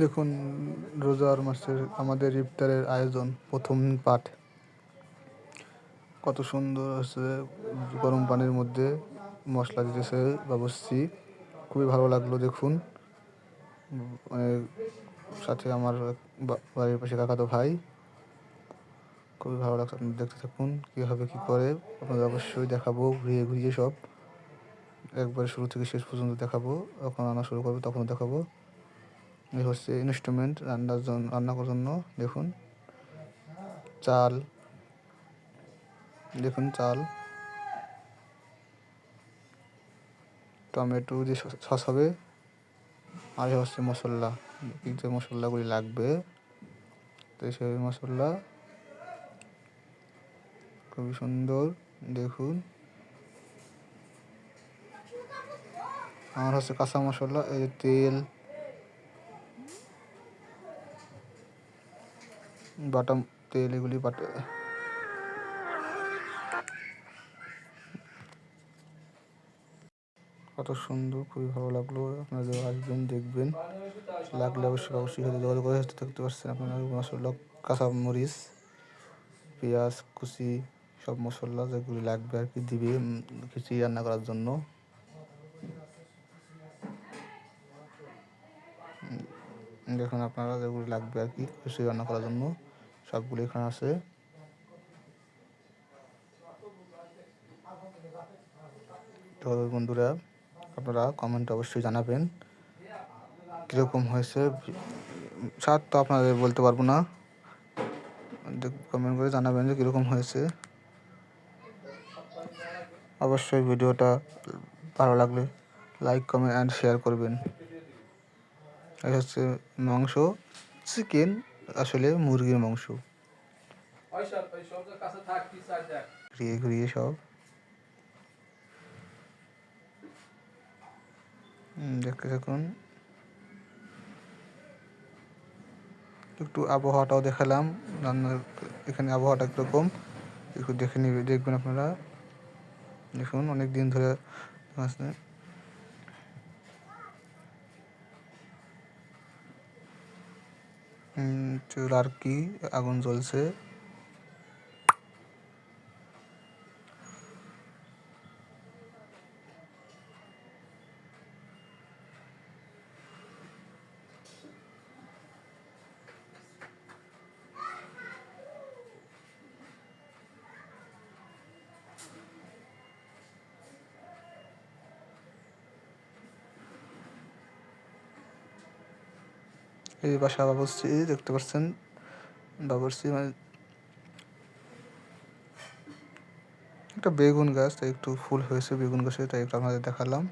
দেখুন, রোজার মাসের আমাদের ইফতারের আয়োজন প্রথম পাঠ কত সুন্দর হচ্ছে। গরম পানির মধ্যে মশলা দিতেছে বাবুর্চি, খুবই ভালো লাগলো। দেখুন, সাথে আমার বাড়ির পাশে কাকাতো ভাই, খুবই ভালো লাগছে। আপনি দেখতে থাকুন কীভাবে কী করে, আপনাদের অবশ্যই দেখাবো ঘুরিয়ে ঘুরিয়ে সব, একবার শুরু থেকে শেষ পর্যন্ত দেখাবো। যখন রান্না শুরু করবো তখনও দেখাবো। এই হচ্ছে ইনস্ট্রুমেন্ট রান্না করার জন্য। দেখুন চাল, দেখুন চাল, টমেটো দিয়ে সস হবে, আর হচ্ছে মশলা, যে মশলাগুলি লাগবে। তো সেই মশলা খুবই সুন্দর। দেখুন, আমার হচ্ছে কাঁচা মশলা, এই যে তেল, বাটা তেল, এগুলি বাটা। কত সুন্দর, খুবই ভালো লাগলো। আপনারা আসবেন, দেখবেন, লাগলে অবশ্যই সাথে যোগাযোগ করে দেখতে পাচ্ছেন আপনারা মশলা, কাঁচা মরিচ, পেঁয়াজ কুচি, সব মশলা যেগুলি লাগবে আর কি দিবে খিচুড়ি রান্না করার জন্য। দেখুন আপনারা যেগুলি লাগবে আর কি খিচুড়ি রান্না করার জন্য, সবগুলি এখানে আছে। তো বন্ধুরা, আপনারা কমেন্টে অবশ্যই জানাবেন কীরকম হয়েছে। স্বাদ তো আপনাদের বলতে পারবো না, কমেন্ট করে জানাবেন যে কীরকম হয়েছে। অবশ্যই ভিডিওটা ভালো লাগলে লাইক, কমেন্ট অ্যান্ড শেয়ার করবেন। এই হচ্ছে মাংস, চিকেন, আসলে মুরগির মাংস, ঘুরিয়ে ঘুরিয়ে সব দেখতে থাকুন। একটু আবহাওয়াটাও দেখালাম রান্নার, এখানে আবহাওয়াটা কীরকম একটু দেখবেন আপনারা। দেখুন, অনেক দিন ধরে আছে। চুলার কি আগুন জ্বলছে। এই বাসা বাবুর্চি দেখতে পাচ্ছেন, বাবুর্চি মানে একটা বেগুন গাছ, তাই একটু ফুল হয়েছে বেগুন গাছে, তাই একটু আপনাদের দেখালাম।